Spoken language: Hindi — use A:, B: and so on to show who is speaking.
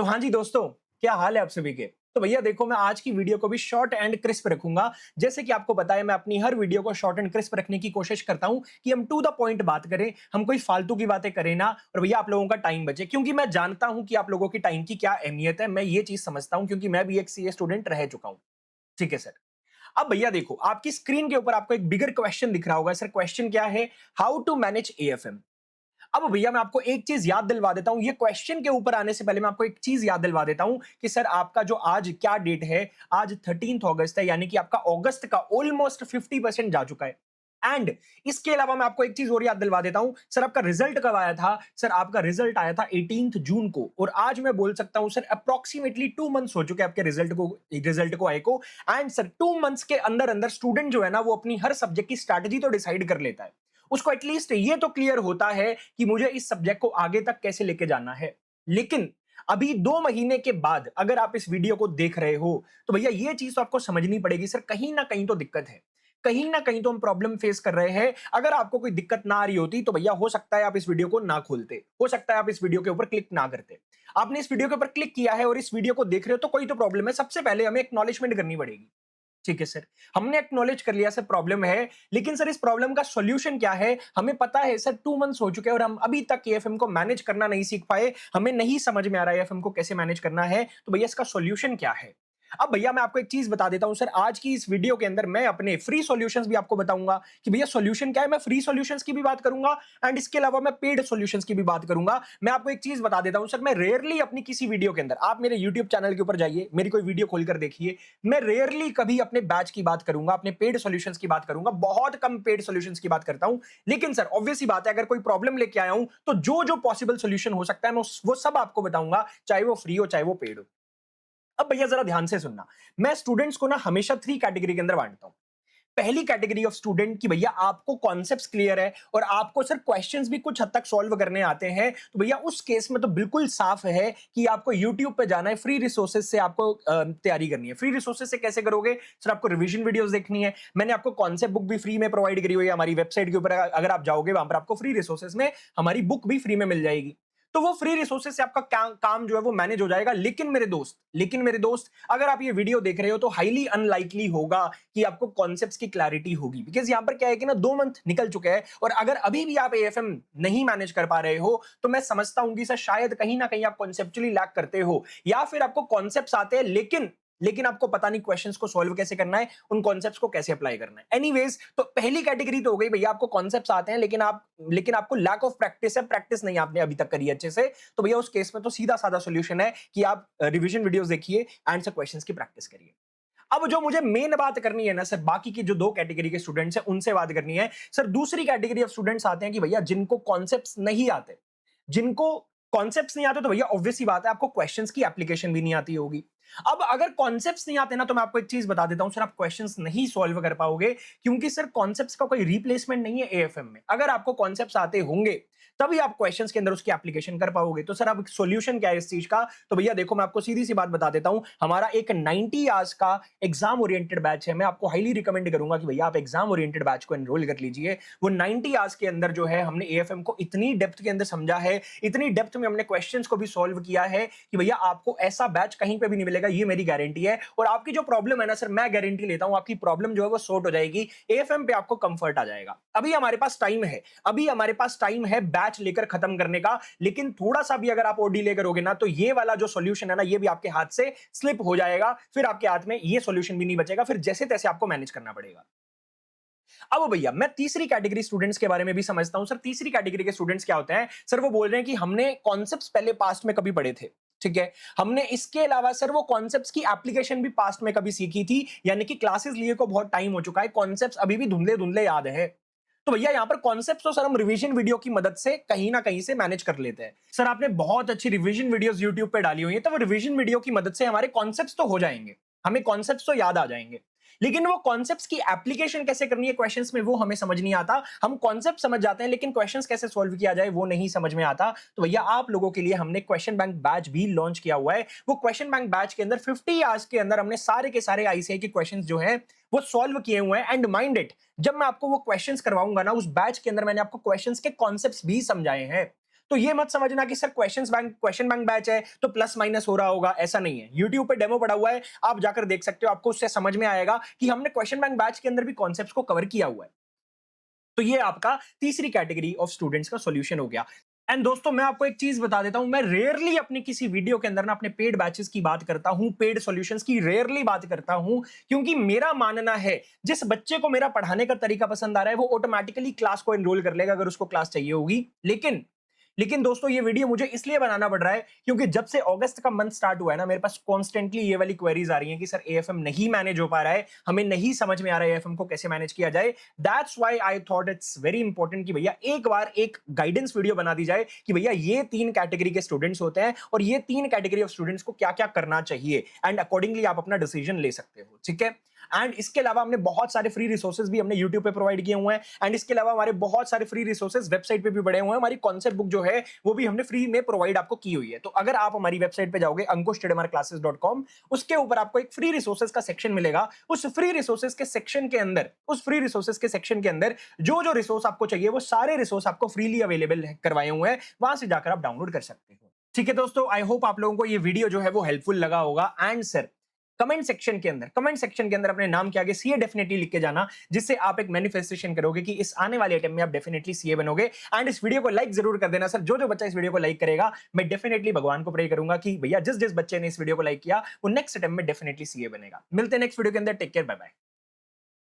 A: तो हाँ जी दोस्तों, क्या हाल है आप सभी के? तो भैया देखो मैं आज की वीडियो को भी शॉर्ट एंड क्रिस्प रखूंगा। जैसे कि आपको पता है मैं अपनी हर वीडियो को शॉर्ट एंड क्रिस्प रखने की कोशिश करता हूं कि हम टू द पॉइंट बात करें, हम कोई फालतू की बातें करें ना और भैया आप लोगों का टाइम बचे क्योंकि मैं जानता हूं कि आप लोगों की टाइम की क्या अहमियत है। मैं ये चीज समझता हूं क्योंकि मैं भी एक सीए स्टूडेंट रह चुका हूं। ठीक है सर। अब भैया देखो आपकी स्क्रीन के ऊपर आपको एक बिगर क्वेश्चन दिख रहा होगा। सर क्वेश्चन क्या है? How to manage AFM. अब भैया मैं आपको एक चीज याद दिलवा देता हूं, ये क्वेश्चन के ऊपर आने से पहले मैं आपको एक चीज याद दिलवा देता हूं कि सर आपका जो आज क्या डेट है, आज 13 अगस्त है, यानी कि आपका अगस्त का ऑलमोस्ट 50% जा चुका है। एंड इसके अलावा मैं आपको एक चीज और याद दिलवा देता हूं, सर आपका रिजल्ट कब आया था? सर आपका रिजल्ट आया था 18 जून को, और आज मैं बोल सकता हूं सर अप्रोक्सीमेटली 2 मंथ्स हो चुके हैं आपके रिजल्ट को आए को। एंड सर 2 मंथ्स के अंदर अंदर स्टूडेंट जो है ना वो अपनी हर सब्जेक्ट की स्ट्रैटेजी तो डिसाइड कर लेता है। उसको एटलीस्ट ये तो क्लियर होता है कि मुझे इस सब्जेक्ट को आगे तक कैसे लेके जाना है। लेकिन अभी 2 महीने के बाद अगर आप इस वीडियो को देख रहे हो तो भैया ये चीज तो आपको समझनी पड़ेगी, सर कहीं ना कहीं तो दिक्कत है, कहीं ना कहीं तो हम प्रॉब्लम फेस कर रहे हैं। अगर आपको कोई दिक्कत ना आ रही होती तो भैया हो सकता है आप इस वीडियो को ना खोलते, हो सकता है आप इस वीडियो के ऊपर क्लिक ना करते। आपने इस वीडियो के ऊपर क्लिक किया है और इस वीडियो को देख रहे हो तो कोई तो प्रॉब्लम है। सबसे पहले हमें एक्नॉलेजमेंट करनी पड़ेगी। ठीक है सर, हमने एक्नॉलेज कर लिया सर प्रॉब्लम है, लेकिन सर इस प्रॉब्लम का सॉल्यूशन क्या है? हमें पता है सर 2 मंथ्स हो चुके हैं और हम अभी तक एएफएम को मैनेज करना नहीं सीख पाए। हमें नहीं समझ में आ रहा है एएफएम को कैसे मैनेज करना है। तो भैया इसका सॉल्यूशन क्या है? अब भैया मैं आपको एक चीज बता देता हूं सर, आज की इस वीडियो के अंदर मैं अपने फ्री सॉल्यूशंस भी आपको बताऊंगा कि भैया सॉल्यूशन क्या है। मैं फ्री सॉल्यूशंस की भी बात करूंगा एंड इसके अलावा मैं पेड सॉल्यूशंस की भी बात करूंगा। मैं आपको एक चीज बता देता हूं सर, मैं रेयरली अपनी किसी वीडियो के अंदर, आप मेरे यूट्यूब चैनल के ऊपर जाइए, मेरी कोई वीडियो खोलकर देखिए, मैं रेयरली कभी अपने बैच की बात करूंगा, अपने पेड सॉल्यूशंस की बात करूंगा, बहुत कम पेड सॉल्यूशंस की बात करता हूं। लेकिन सर ऑब्वियस ही बात है, अगर कोई प्रॉब्लम लेके आया हूं तो जो जो पॉसिबल सॉल्यूशन हो सकता है मैं वो सब आपको बताऊंगा, चाहे वो फ्री हो चाहे वो पेड हो। अब भैया जरा ध्यान से सुनना, मैं स्टूडेंट्स को ना हमेशा 3 कैटेगरी के अंदर बांटता हूं। पहली कैटेगरी ऑफ स्टूडेंट की भैया आपको कॉन्सेप्ट्स क्लियर है और आपको सर क्वेश्चंस भी कुछ हद तक सॉल्व करने आते हैं, तो भैया उस केस में तो बिल्कुल साफ है कि आपको YouTube पे जाना है, फ्री रिसोर्सेज से आपको तैयारी करनी है। फ्री रिसोर्सेज से कैसे करोगे? सर आपको रिवीजन वीडियोस देखनी है। मैंने आपको कॉन्सेप्ट बुक भी फ्री में प्रोवाइड करी हुई है हमारी वेबसाइट के ऊपर। अगर आप जाओगे वहां पर आपको फ्री रिसोर्सेज में हमारी बुक भी फ्री में मिल जाएगी। तो वो फ्री रिसोर्सेज से आपका काम जो है वो मैनेज हो जाएगा। लेकिन मेरे दोस्त अगर आप ये वीडियो देख रहे हो तो हाईली अनलाइकली होगा कि आपको कॉन्सेप्ट्स की क्लैरिटी होगी, बिकॉज यहां पर क्या है कि ना 2 मंथ निकल चुके हैं और अगर अभी भी आप एएफएम नहीं मैनेज कर पा रहे हो तो मैं समझता हूं कि सर शायद कहीं ना कहीं आप कॉन्सेप्चुअली लैक करते हो, या फिर आपको कॉन्सेप्ट्स आते हैं लेकिन लेकिन आपको पता नहीं क्वेश्चंस को सॉल्व कैसे करना है, उन कॉन्सेप्ट्स को कैसे अप्लाई करना है। एनीवेज, तो पहली कैटेगरी तो हो गई भैया, आपको कॉन्सेप्ट्स आते हैं लेकिन आपको लैक ऑफ प्रैक्टिस है, प्रैक्टिस नहीं आपने अभी तक करी है अच्छे से। तो भैया उस केस में तो सीधा साधा सॉल्यूशन है कि आप रिवीजन वीडियोस देखिए, आंसर क्वेश्चंस की प्रैक्टिस करिए। अब जो मुझे मेन बात करनी है ना सर, बाकी की जो 2 कैटेगरी के स्टूडेंट्स हैं उनसे बात करनी है। सर दूसरी कैटेगरी ऑफ स्टूडेंट्स आते हैं कि भैया जिनको कॉन्सेप्ट्स नहीं आते, जिनको कॉन्सेप्ट्स नहीं आते तो भैया ऑब्वियस सी बात है आपको क्वेश्चंस की एप्लीकेशन भी नहीं आती होगी। अब अगर कॉन्सेप्ट्स नहीं आते ना तो मैं आपको एक चीज बता देता हूं सर, आप क्वेश्चंस नहीं सॉल्व कर पाओगे क्योंकि सर कॉन्सेप्ट्स का कोई रिप्लेसमेंट नहीं है एएफएम में। अगर आपको कॉन्सेप्ट्स आते होंगे तभी आप क्वेश्चंस के अंदर उसकी एप्लीकेशन कर पाओगे। तो सर अब सॉल्यूशन क्या है इस चीज का? तो भैया देखो मैं आपको सीधी सी बात बता देता हूं, हमारा एक 90 आवर्स का एग्जाम ओरिएंटेड बैच है। मैं आपको हाईली रिकमेंड करूंगा कि भैया आप एग्जाम ओरिएंटेड बैच को एनरोल कर लीजिए। वो 90 आवर्स के अंदर जो है हमने एएफएम को इतनी डेप्थ के अंदर समझा है, इतनी डेप्थ में हमने क्वेश्चंस को भी सॉल्व किया है कि भैया आपको ऐसा बैच कहीं पे भी नहीं मिलेगा, ये मेरी गारंटी है। और आपकी जो प्रॉब्लम है ना सर, मैं गारंटी लेता हूं आपकी प्रॉब्लम जो है वो सॉर्ट हो जाएगी, एएफएम पे आपको कंफर्ट आ जाएगा। अभी हमारे पास टाइम है, अभी हमारे पास टाइम है बैच लेकर खत्म करने का, लेकिन थोड़ा सा भी अगर आप और डिले करोगे ना तो ये वाला जो सॉल्यूशन है ना ये भी आपके हाथ से स्लिप हो जाएगा, फिर आपके हाथ में ये सॉल्यूशन भी नहीं बचेगा, फिर जैसे तैसे आपको मैनेज करना पड़ेगा। अब भैया मैं तीसरी कैटेगरी स्टूडेंट्स के बारे में भी समझता हूं। सर तीसरी कैटेगरी के स्टूडेंट्स क्या होते हैं? सर वो बोल रहे हैं कि हमने कॉन्सेप्ट्स पहले पास्ट में कभी पढ़े थे, ठीक है, हमने इसके अलावा सर वो कॉन्सेप्ट्स की एप्लीकेशन भी पास्ट में कभी सीखी थी, यानी कि क्लासेस लिए को बहुत टाइम हो चुका है, कॉन्सेप्ट्स अभी भी धुंधले धुंधले याद है। तो भैया यहां पर कॉन्सेप्ट्स तो सर हम रिवीजन वीडियो की मदद से कहीं ना कहीं से मैनेज कर लेते हैं। सर आपने बहुत अच्छी रिवीजन वीडियोस यूट्यूब पे डाली हुई है, तो वो रिवीजन वीडियो की मदद से हमारे कॉन्सेप्ट्स तो हो जाएंगे, हमें कॉन्सेप्ट्स तो याद आ जाएंगे, लेकिन वो कॉन्सेप्ट्स की एप्लीकेशन कैसे करनी है क्वेश्चंस में वो हमें समझ नहीं आता। हम कॉन्सेप्ट समझ जाते हैं लेकिन क्वेश्चंस कैसे सॉल्व किया जाए वो नहीं समझ में आता। तो भैया आप लोगों के लिए हमने क्वेश्चन बैंक बैच भी लॉन्च किया हुआ है। वो क्वेश्चन बैंक बैच के अंदर 50 आवर्स के अंदर हमने सारे के सारे आईसीआई के क्वेश्चंस जो हैं वो सॉल्व किए हुए हैं। एंड माइंड इट, जब मैं आपको वो क्वेश्चंस करवाऊंगा ना उस बैच के अंदर मैंने आपको क्वेश्चंस के कॉन्सेप्ट्स भी समझाए हैं। तो ये मत समझना कि सर क्वेश्चन बैंक बैच है तो प्लस माइनस हो रहा होगा, ऐसा नहीं है। यूट्यूब पे डेमो पड़ा हुआ है, आप जाकर देख सकते हो, आपको उससे समझ में आएगा कि हमने क्वेश्चन बैंक बैच के अंदर भी कॉन्सेप्ट्स को कवर किया हुआ है। तो ये आपका तीसरी कैटेगरी ऑफ स्टूडेंट्स का सॉल्यूशन हो गया। एंड दोस्तों मैं आपको एक चीज बता देता हूं, मैं रेयरली अपनी किसी वीडियो के अंदर ना अपने पेड बैचेस की बात करता हूं, पेड सॉल्यूशंस की रेयरली बात करता हूं, क्योंकि मेरा मानना है जिस बच्चे को मेरा पढ़ाने का तरीका पसंद आ रहा है वो ऑटोमेटिकली क्लास को एनरोल कर लेगा अगर उसको क्लास चाहिए होगी। लेकिन दोस्तों ये वीडियो मुझे इसलिए बनाना पड़ रहा है क्योंकि जब से अगस्त का मंथ स्टार्ट हुआ है ना, मेरे पास कॉन्स्टेंटली ये वाली क्वेरीज आ रही हैं कि सर एएफएम नहीं मैनेज हो पा रहा है, हमें नहीं समझ में आ रहा है एएफएम को कैसे मैनेज किया जाए। That's why I thought it's very important कि भैया एक बार एक गाइडेंस वीडियो बना दी जाए कि भैया ये 3 कैटेगरी के स्टूडेंट्स होते हैं और ये 3 कैटेगरी ऑफ स्टूडेंट्स को क्या क्या करना चाहिए, एंड अकॉर्डिंगली आप अपना डिसीजन ले सकते हो, ठीक है। एंड इसके अलावा हमने बहुत सारे फ्री रिसोर्सेज भी हमने YouTube पे प्रोवाइड किए हुए हैं, एंड इसके अलावा हमारे बहुत सारे फ्री रिसोर्सेज वेबसाइट पे भी पड़े हुए हैं। हमारी कॉन्सेप्ट बुक जो है वो भी हमने फ्री में प्रोवाइड आपको की हुई है। तो अगर आप हमारी वेबसाइट पे जाओगे ankushtidemarclasses.com, उसके ऊपर आपको एक फ्री रिसोर्सेज का सेक्शन मिलेगा। उस फ्री रिसोर्सेज के सेक्शन के अंदर जो जो रिसोर्स आपको चाहिए वो सारे रिसोर्स आपको फ्रीली अवेलेबल करवाए हुए हैं, वहां से जाकर आप डाउनलोड कर सकते हो। ठीक है दोस्तों, आई होप आप लोगों को ये वीडियो जो है वो हेल्पफुल लगा होगा। एंड सर कमेंट सेक्शन के अंदर अपने नाम के आगे सीए डेफिनेटली लिख के जाना, जिससे आप एक मैनिफेस्टेशन करोगे कि इस आने वाले अटेम्प्ट में आप डेफिनेटली सीए बनोगे। एंड इस वीडियो को लाइक जरूर कर देना सर, जो जो बच्चा इस वीडियो को लाइक करेगा मैं डेफिनेटली भगवान को प्रे करूंगा कि भैया जिस जिस बच्चे ने इस वीडियो को लाइक किया वो नेक्स्ट अटेम्प्ट में डेफिनेटली सीए बनेगा। मिलते हैं नेक्स्ट वीडियो के अंदर, टेक केयर, बाय बाय।